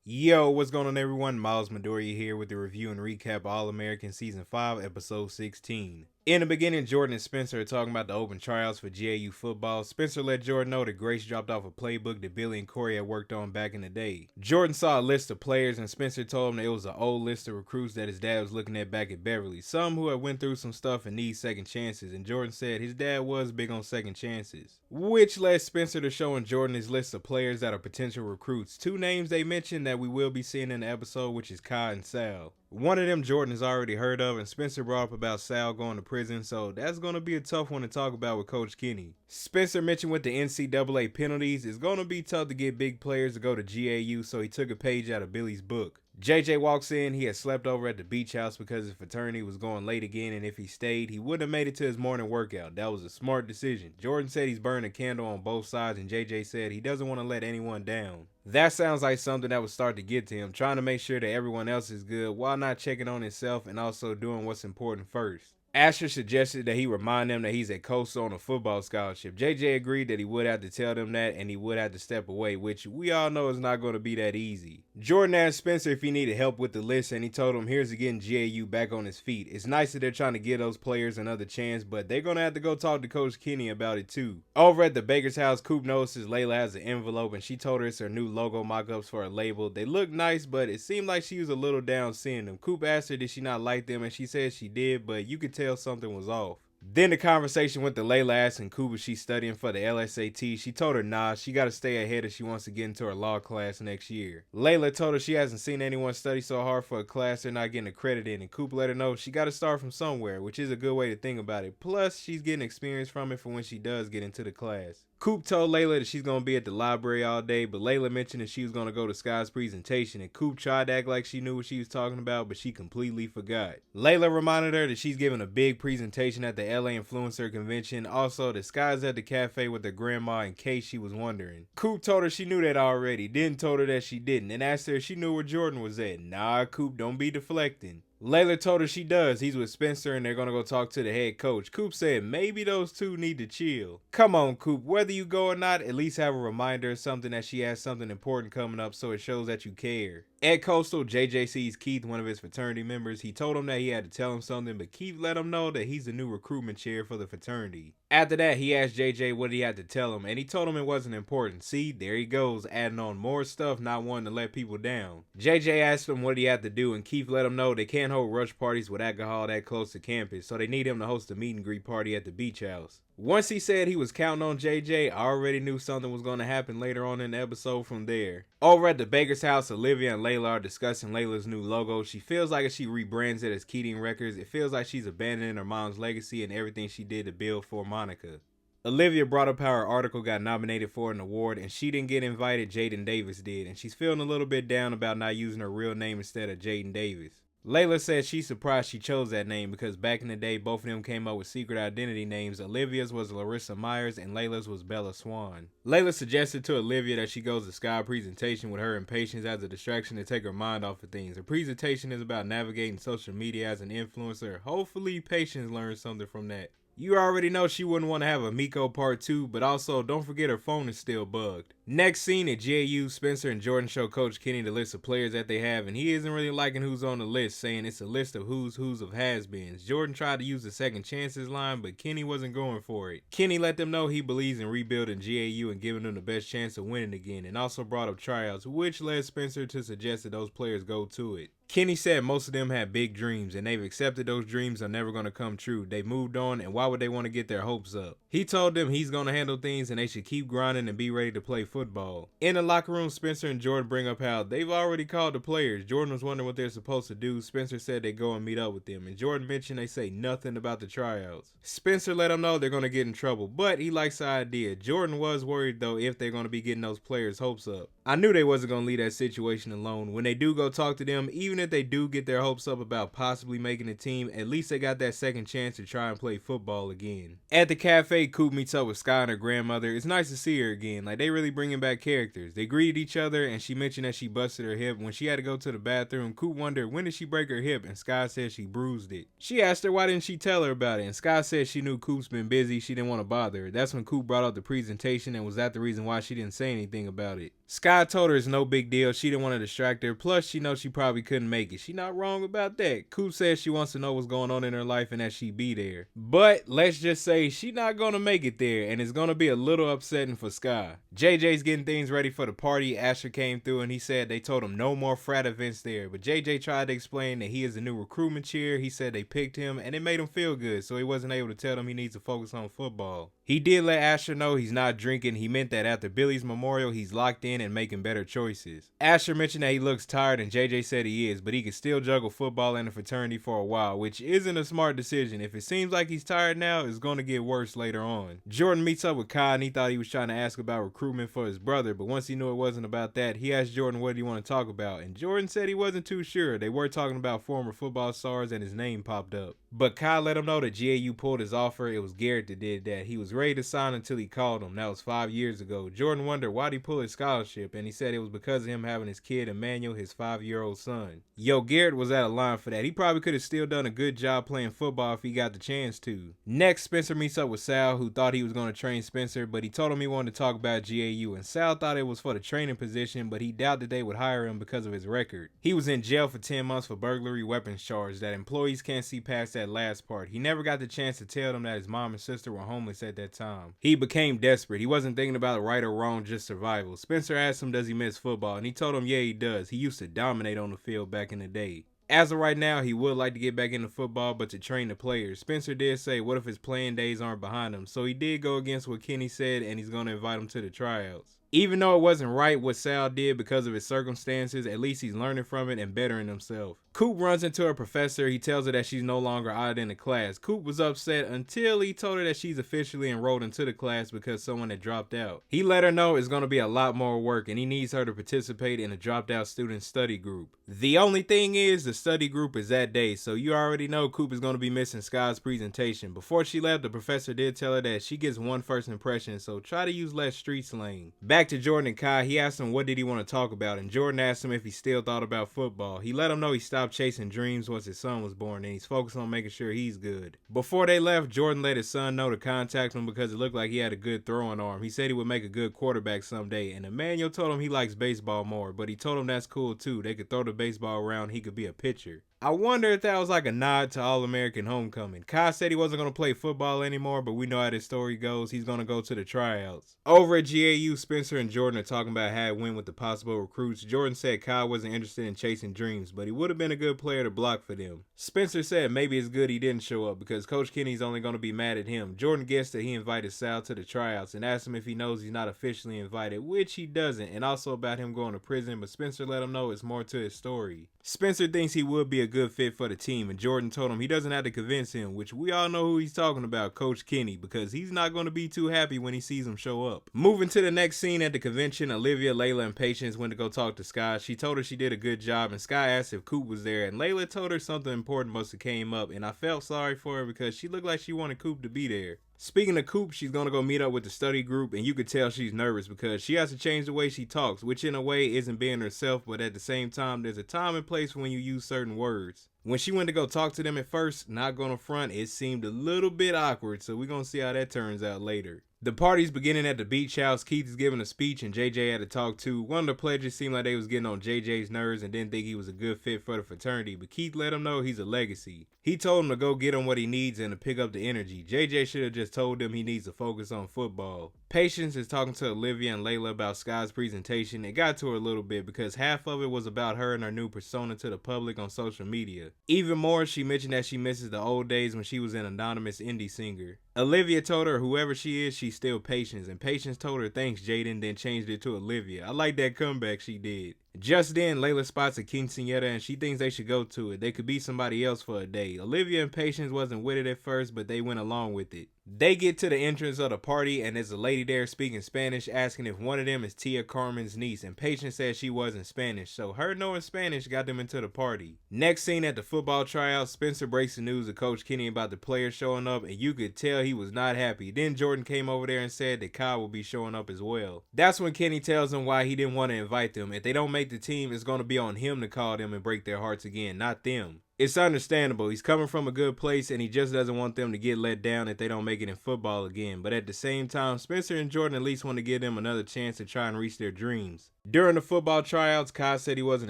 Yo, what's going on everyone? Miles Midoriya here with the review and recap of All-American Season 5, Episode 16. In the beginning, Jordan and Spencer are talking about the open tryouts for GAU football. Spencer let Jordan know that Grace dropped off a playbook that Billy and Corey had worked on back in the day. Jordan saw a list of players and Spencer told him that it was an old list of recruits that his dad was looking at back at Beverly. Some who had went through some stuff and need second chances, and Jordan said his dad was big on second chances. Which led Spencer to showing Jordan his list of players that are potential recruits. Two names they mentioned that we will be seeing in the episode, which is Kai and Sal. One of them Jordan has already heard of, and Spencer brought up about Sal going to prison, so that's going to be a tough one to talk about with Coach Kenny. Spencer mentioned with the NCAA penalties, it's going to be tough to get big players to go to GAU, so he took a page out of Billy's book. JJ walks in, he had slept over at the beach house because his fraternity was going late again, and if he stayed, he wouldn't have made it to his morning workout. That was a smart decision. Jordan said he's burned a candle on both sides, and JJ said he doesn't want to let anyone down. That sounds like something that would start to get to him, trying to make sure that everyone else is good while not checking on himself and also doing what's important first. Asher suggested that he remind them that he's at Coastal on a football scholarship. JJ agreed that he would have to tell them that and he would have to step away, which we all know is not going to be that easy. Jordan asked Spencer if he needed help with the list and he told him here's to getting GAU back on his feet. It's nice that they're trying to give those players another chance, but they're going to have to go talk to Coach Kenny about it too. Over at the Baker's house, Coop notices Layla has an envelope and she told her it's her new logo mock-ups for her label. They look nice, but it seemed like she was a little down seeing them. Coop asked her did she not like them and she said she did, but you could tell something was off. Then the conversation went to Layla asking Coop if she's studying for the LSAT. She told her nah, she gotta stay ahead if she wants to get into her law class next year. Layla told her she hasn't seen anyone study so hard for a class they're not getting accredited, and Coop let her know she gotta start from somewhere, which is a good way to think about it. Plus, she's getting experience from it for when she does get into the class. Coop told Layla that she's gonna be at the library all day, but Layla mentioned that she was gonna go to Sky's presentation, and Coop tried to act like she knew what she was talking about, but she completely forgot. Layla reminded her that she's giving a big presentation at the LA Influencer Convention, also that Sky's at the cafe with her grandma in case she was wondering. Coop told her she knew that already, then told her that she didn't, and asked her if she knew where Jordan was at. Nah, Coop, don't be deflecting. Layla told her she does. He's with Spencer and they're gonna go talk to the head coach. Coop said maybe those two need to chill. Come on, Coop, whether you go or not, at least have a reminder of something that she has something important coming up so it shows that you care. At Coastal, JJ sees Keith, one of his fraternity members. He told him that he had to tell him something, but Keith let him know that he's the new recruitment chair for the fraternity. After that, he asked JJ what he had to tell him, and he told him it wasn't important. See, there he goes, adding on more stuff, not wanting to let people down. JJ asked him what he had to do, and Keith let him know they can't hold rush parties with alcohol that close to campus, so they need him to host a meet and greet party at the beach house. Once he said he was counting on JJ, I already knew something was going to happen later on in the episode from there. Over at the Baker's house, Olivia and Layla are discussing Layla's new logo. She feels like if she rebrands it as Keating Records, it feels like she's abandoning her mom's legacy and everything she did to build for Monica. Olivia brought up how her article got nominated for an award and she didn't get invited, Jaden Davis did, and she's feeling a little bit down about not using her real name instead of Jaden Davis. Layla said she's surprised she chose that name because back in the day both of them came up with secret identity names. Olivia's was Larissa Myers and Layla's was Bella Swan. Layla suggested to Olivia that she goes to Sky presentation with her and Patience as a distraction to take her mind off of things. Her presentation is about navigating social media as an influencer. Hopefully Patience learns something from that. You already know she wouldn't want to have a Miko part 2, but also don't forget her phone is still bugged. Next scene at GAU, Spencer and Jordan show Coach Kenny the list of players that they have, and he isn't really liking who's on the list, saying it's a list of who's of has-beens. Jordan tried to use the second chances line, but Kenny wasn't going for it. Kenny let them know he believes in rebuilding GAU and giving them the best chance of winning again, and also brought up tryouts, which led Spencer to suggest that those players go to it. Kenny said most of them had big dreams, and they've accepted those dreams are never going to come true. They moved on, and why would they want to get their hopes up? He told them he's going to handle things, and they should keep grinding and be ready to play football. In the locker room, Spencer and Jordan bring up how they've already called the players. Jordan was wondering what they're supposed to do. Spencer said they go and meet up with them, and Jordan mentioned they say nothing about the tryouts. Spencer let them know they're going to get in trouble, but he likes the idea. Jordan was worried, though, if they're going to be getting those players' hopes up. I knew they wasn't going to leave that situation alone. When they do go talk to them, even if they do get their hopes up about possibly making the team, at least they got that second chance to try and play football again. At the cafe, Coop meets up with Sky and her grandmother. It's nice to see her again. Like, they really bringing back characters. They greeted each other and she mentioned that she busted her hip. When she had to go to the bathroom, Coop wondered when did she break her hip and Sky said she bruised it. She asked her why didn't she tell her about it and Sky said she knew Coop's been busy, she didn't want to bother her. That's when Coop brought up the presentation and was that the reason why she didn't say anything about it. Sky told her it's no big deal, she didn't want to distract her, plus she knows she probably couldn't make it. She not wrong about that. Coop says she wants to know what's going on in her life and that she be there. But let's just say she not gonna make it there and it's gonna be a little upsetting for Sky. JJ's getting things ready for the party. Asher came through and he said they told him no more frat events there, but JJ tried to explain that he is the new recruitment chair. He said they picked him and it made him feel good, so he wasn't able to tell them he needs to focus on football. He did let Asher know he's not drinking. He meant that after Billy's memorial he's locked in and making better choices. Asher mentioned that he looks tired and JJ said he is, but he can still juggle football and the fraternity for a while, which isn't a smart decision. If it seems like he's tired now, it's going to get worse later on. Jordan meets up with Kai and he thought he was trying to ask about recruitment for his brother, but once he knew it wasn't about that, he asked Jordan what he want to talk about, and Jordan said he wasn't too sure. They were talking about former football stars and his name popped up. But Kai let him know that GAU pulled his offer. It was Garrett that did that. He was ready to sign until he called him. That was 5 years ago. Jordan wondered why'd he pull his scholarship, and he said it was because of him having his kid Emmanuel, his 5-year-old son. Yo, Garrett was at a line for that. He probably could have still done a good job playing football if he got the chance to. Next, Spencer meets up with Sal, who thought he was going to train Spencer, but he told him he wanted to talk about GAU, and Sal thought it was for the training position, but he doubted they would hire him because of his record. He was in jail for 10 months for burglary weapons charge. That employees can't see past that last part. He never got the chance to tell them that his mom and sister were homeless at that time. He became desperate. He wasn't thinking about right or wrong, just survival. Spencer asked him does he miss football, and he told him yeah he does. He used to dominate on the field back in the day. As of right now, he would like to get back into football, but to train the players. Spencer did say what if his playing days aren't behind him, so he did go against what Kenny said and he's going to invite him to the tryouts. Even though it wasn't right what Sal did because of his circumstances, at least he's learning from it and bettering himself. Coop runs into her professor. He tells her that she's no longer out in the class. Coop was upset until he told her that she's officially enrolled into the class because someone had dropped out. He let her know it's going to be a lot more work and he needs her to participate in a dropped out student study group. The only thing is the study group is that day, so you already know Coop is going to be missing Sky's presentation. Before she left, the professor did tell her that she gets one first impression, so try to use less street slang. Back to Jordan and Kai, he asked him what did he want to talk about, and Jordan asked him if he still thought about football. He let him know he stopped chasing dreams once his son was born and he's focused on making sure he's good. Before they left, Jordan let his son know to contact him because it looked like he had a good throwing arm. He said he would make a good quarterback someday, and Emmanuel told him he likes baseball more, but he told him that's cool too. They could throw the baseball around, he could be a pitcher. I wonder if that was like a nod to All-American Homecoming. Kai said he wasn't going to play football anymore, but we know how this story goes. He's going to go to the tryouts. Over at GAU, Spencer and Jordan are talking about how it went with the possible recruits. Jordan said Kai wasn't interested in chasing dreams, but he would have been a good player to block for them. Spencer said maybe it's good he didn't show up because Coach Kenny's only going to be mad at him. Jordan guessed that he invited Sal to the tryouts and asked him if he knows he's not officially invited, which he doesn't, and also about him going to prison, but Spencer let him know it's more to his story. Spencer thinks he would be a good fit for the team, and Jordan told him he doesn't have to convince him, which we all know who he's talking about, Coach Kenny, because he's not going to be too happy when he sees him show up. Moving to the next scene at the convention, Olivia, Layla, and Patience went to go talk to Sky. She told her she did a good job, and Sky asked if Coop was there, and Layla told her something important must have came up, and I felt sorry for her because she looked like she wanted Coop to be there. Speaking of Coop, she's going to go meet up with the study group, and you could tell she's nervous because she has to change the way she talks, which in a way isn't being herself, but at the same time, there's a time and place when you use certain words. When she went to go talk to them at first, not gonna front, it seemed a little bit awkward, so we're gonna see how that turns out later. The party's beginning at the beach house. Keith is giving a speech and JJ had to talk too. One of the pledges seemed like they was getting on JJ's nerves and didn't think he was a good fit for the fraternity, but Keith let him know he's a legacy. He told him to go get him what he needs and to pick up the energy. JJ should have just told him he needs to focus on football. Patience is talking to Olivia and Layla about Sky's presentation. It got to her a little bit because half of it was about her and her new persona to the public on social media. Even more, she mentioned that she misses the old days when she was an anonymous indie singer. Olivia told her whoever she is, she's still Patience, and Patience told her thanks Jaden, then changed it to Olivia. I like that comeback she did. Just then, Layla spots a quinceañera and she thinks they should go to it. They could be somebody else for a day. Olivia and Patience wasn't with it at first, but they went along with it. They get to the entrance of the party and there's a lady there speaking Spanish asking if one of them is Tia Carmen's niece, and Patience said she wasn't Spanish, so her knowing Spanish got them into the party. Next scene at the football tryout, Spencer breaks the news to Coach Kenny about the players showing up, and you could tell he was not happy. Then Jordan came over there and said that Kyle will be showing up as well. That's when Kenny tells them why he didn't want to invite them. If they don't make the team, it's going to be on him to call them and break their hearts again, not them. It's understandable. He's coming from a good place and he just doesn't want them to get let down if they don't make it in football again. But at the same time, Spencer and Jordan at least want to give them another chance to try and reach their dreams. During the football tryouts, Kai said he wasn't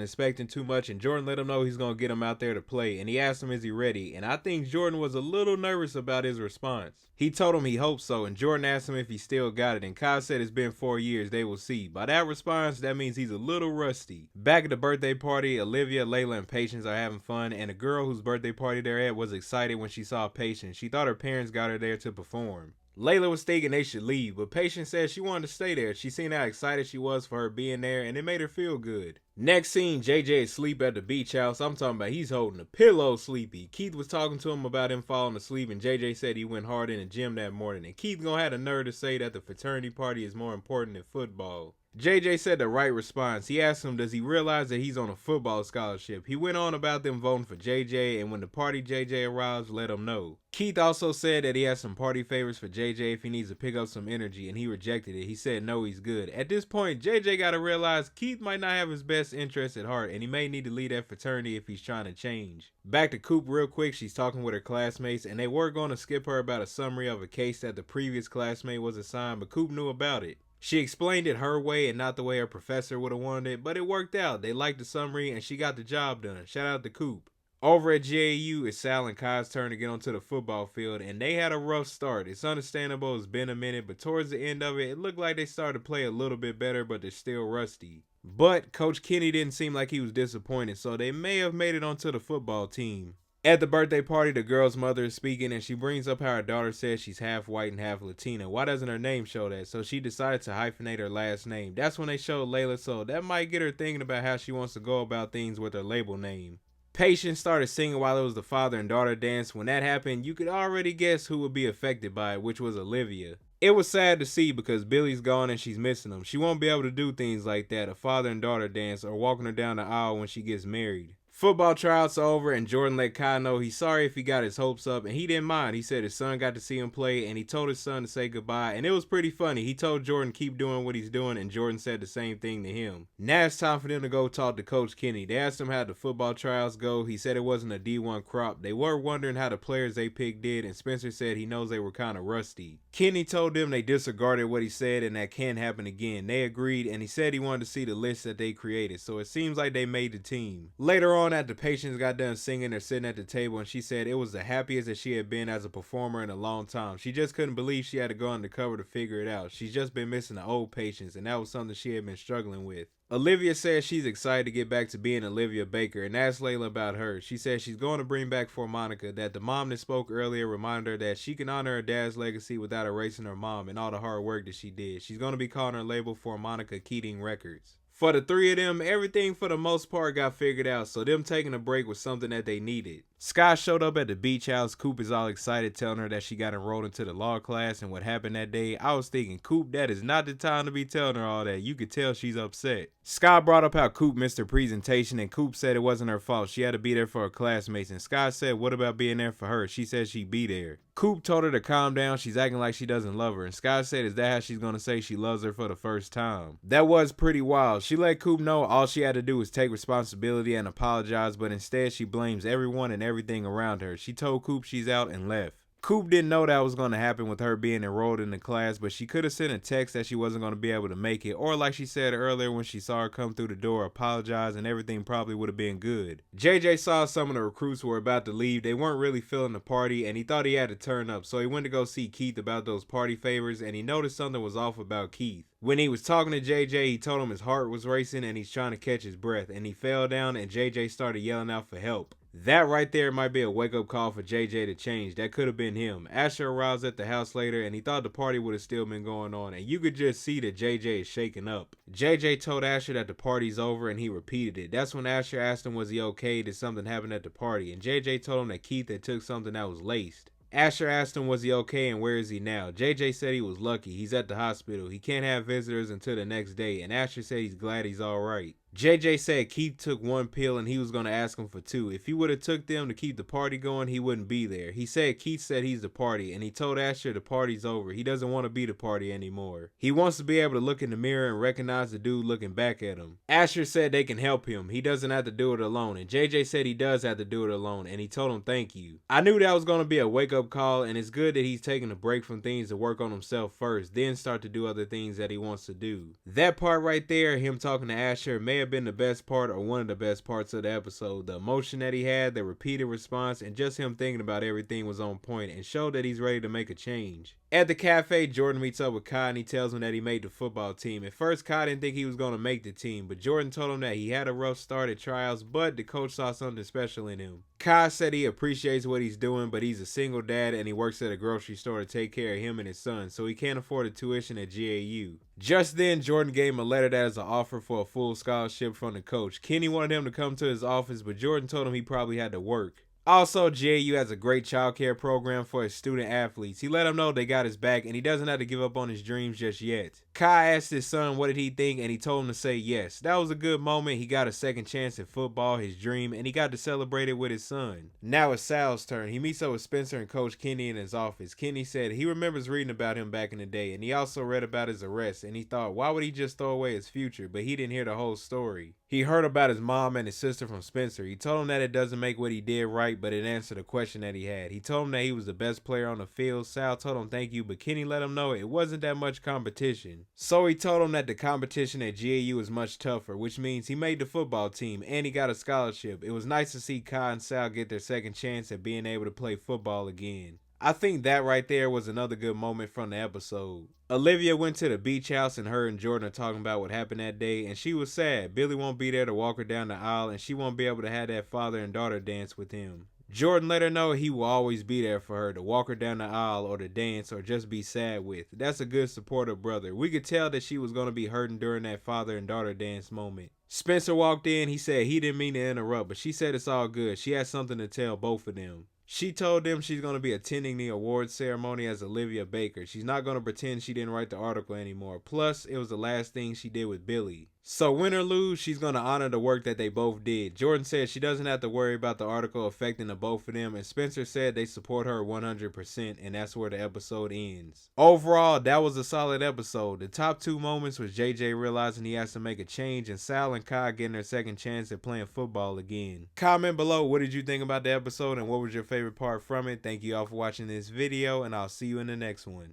expecting too much and Jordan let him know he's going to get him out there to play, and he asked him is he ready, and I think Jordan was a little nervous about his response. He told him he hoped so, and Jordan asked him if he still got it, and Kai said it's been 4 years, they will see. By that response, that means he's a little rusty. Back at the birthday party, Olivia, Layla, and Patience are having fun, and a girl whose birthday party they're at was excited when she saw Patience. She thought her parents got her there to perform. Layla was thinking they should leave, but Patience said she wanted to stay there. She seen how excited she was for her being there, and it made her feel good. Next scene, JJ is asleep at the beach house. I'm talking about he's holding a pillow sleepy. Keith was talking to him about him falling asleep, and JJ said he went hard in the gym that morning, and Keith gonna have the nerve to say that the fraternity party is more important than football. JJ said the right response. He asked him, does he realize that he's on a football scholarship? He went on about them voting for JJ, and when the party JJ arrives, let him know. Keith also said that he has some party favors for JJ if he needs to pick up some energy, and he rejected it. He said no, he's good. At this point, JJ gotta realize Keith might not have his best interest at heart, and he may need to leave that fraternity if he's trying to change. Back to Coop real quick, she's talking with her classmates, and they were going to skip her about a summary of a case that the previous classmate was assigned, but Coop knew about it. She explained it her way and not the way her professor would have wanted it, but it worked out. They liked the summary and she got the job done. Shout out to Coop. Over at GAU, it's Sal and Kai's turn to get onto the football field, and they had a rough start. It's understandable, it's been a minute, but towards the end of it, it looked like they started to play a little bit better, but they're still rusty. But Coach Kenny didn't seem like he was disappointed, so they may have made it onto the football team. At the birthday party, the girl's mother is speaking, and she brings up how her daughter says she's half white and half Latina. Why doesn't her name show that? So she decided to hyphenate her last name. That's when they showed Layla, so that might get her thinking about how she wants to go about things with her label name. Patience started singing while it was the father and daughter dance. When that happened, you could already guess who would be affected by it, which was Olivia. It was sad to see because Billy's gone and she's missing him. She won't be able to do things like that, a father and daughter dance, or walking her down the aisle when she gets married. Football tryouts are over and Jordan let Kai know he's sorry if he got his hopes up, and he didn't mind. He said his son got to see him play and he told his son to say goodbye, and it was pretty funny. He told Jordan keep doing what he's doing and Jordan said the same thing to him. Now it's time for them to go talk to Coach Kenny. They asked him how the football tryouts go. He said it wasn't a D1 crop. They were wondering how the players they picked did, and Spencer said he knows they were kind of rusty. Kenny told them they disregarded what he said and that can't happen again. They agreed, and he said he wanted to see the list that they created, so it seems like they made the team. Later on, at the Patience got done singing, they're sitting at the table, and she said it was the happiest that she had been as a performer in a long time. She just couldn't believe she had to go undercover to figure it out. She's just been missing the old Patience, and that was something she had been struggling with. Olivia says she's excited to get back to being Olivia Baker, and asked Layla about her. She says she's going to bring back Formonica, that the mom that spoke earlier reminded her that she can honor her dad's legacy without erasing her mom and all the hard work that she did. She's going to be calling her label Formonica Keating Records. For the three of them, everything for the most part got figured out, so them taking a break was something that they needed. Sky showed up at the beach house. Coop is all excited, telling her that she got enrolled into the law class and what happened that day. I was thinking, Coop, that is not the time to be telling her all that. You could tell she's upset. Sky brought up how Coop missed her presentation, and Coop said it wasn't her fault. She had to be there for her classmates, and Sky said, what about being there for her? She said she'd be there. Coop told her to calm down. She's acting like she doesn't love her, and Sky said, is that how she's going to say she loves her for the first time? That was pretty wild. She let Coop know all she had to do was take responsibility and apologize, but instead she blames everyone and everything around her. She told Coop she's out and left. Coop didn't know that was going to happen with her being enrolled in the class, but she could have sent a text that she wasn't going to be able to make it, or like she said earlier when she saw her come through the door, apologize, and everything probably would have been good. JJ saw some of the recruits who were about to leave. They weren't really feeling the party, and he thought he had to turn up, so he went to go see Keith about those party favors, and he noticed something was off about Keith. When he was talking to JJ, he told him his heart was racing and he's trying to catch his breath, and he fell down and JJ started yelling out for help. That right there might be a wake-up call for JJ to change. That could have been him. Asher arrives at the house later and he thought the party would have still been going on, and you could just see that JJ is shaken up. JJ told Asher that the party's over and he repeated it. That's when Asher asked him was he okay, did something happen at the party, and JJ told him that Keith had took something that was laced. Asher asked him was he okay and where is he now. JJ said he was lucky, he's at the hospital, he can't have visitors until the next day, and Asher said he's glad he's alright. JJ said Keith took one pill and he was going to ask him for two. If he would have took them to keep the party going, he wouldn't be there. He said Keith said he's the party, and he told Asher the party's over. He doesn't want to be the party anymore. He wants to be able to look in the mirror and recognize the dude looking back at him. Asher said they can help him. He doesn't have to do it alone, and JJ said he does have to do it alone, and he told him thank you. I knew that was going to be a wake-up call, and it's good that he's taking a break from things to work on himself first, then start to do other things that he wants to do. That part right there, him talking to Asher, may have been the best part or one of the best parts of the episode. The emotion that he had, the repeated response, and just him thinking about everything was on point and showed that he's ready to make a change. At the cafe, Jordan meets up with Kai and he tells him that he made the football team. At first, Kai didn't think he was going to make the team, but Jordan told him that he had a rough start at tryouts, but the coach saw something special in him. Kai said he appreciates what he's doing, but he's a single dad and he works at a grocery store to take care of him and his son, so he can't afford a tuition at GAU. Just then, Jordan gave him a letter that is an offer for a full scholarship from the coach. Kenny wanted him to come to his office, but Jordan told him he probably had to work. Also, GAU has a great childcare program for his student athletes. He let him know they got his back and he doesn't have to give up on his dreams just yet. Kai asked his son what did he think and he told him to say yes. That was a good moment. He got a second chance at football, his dream, and he got to celebrate it with his son. Now it's Sal's turn. He meets up with Spencer and Coach Kenny in his office. Kenny said he remembers reading about him back in the day, and he also read about his arrest, and he thought why would he just throw away his future, but he didn't hear the whole story. He heard about his mom and his sister from Spencer. He told him that it doesn't make what he did right, but it answered a question that he had. He told him that he was the best player on the field. Sal told him thank you, but Kenny let him know it wasn't that much competition. So he told him that the competition at GAU is much tougher, which means he made the football team and he got a scholarship. It was nice to see Kai and Sal get their second chance at being able to play football again. I think that right there was another good moment from the episode. Olivia went to the beach house and her and Jordan are talking about what happened that day, and she was sad. Billy won't be there to walk her down the aisle and she won't be able to have that father and daughter dance with him. Jordan let her know he will always be there for her to walk her down the aisle or to dance or just be sad with. That's a good supportive brother. We could tell that she was going to be hurting during that father and daughter dance moment. Spencer walked in. He said he didn't mean to interrupt, but she said it's all good. She has something to tell both of them. She told them she's going to be attending the awards ceremony as Olivia Baker. She's not going to pretend she didn't write the article anymore. Plus, it was the last thing she did with Billy. So win or lose, she's going to honor the work that they both did. Jordan said she doesn't have to worry about the article affecting the both of them, and Spencer said they support her 100%, and that's where the episode ends. Overall, that was a solid episode. The top two moments was JJ realizing he has to make a change, and Sal and Kai getting their second chance at playing football again. Comment below what did you think about the episode and what was your favorite part from it. Thank you all for watching this video, and I'll see you in the next one.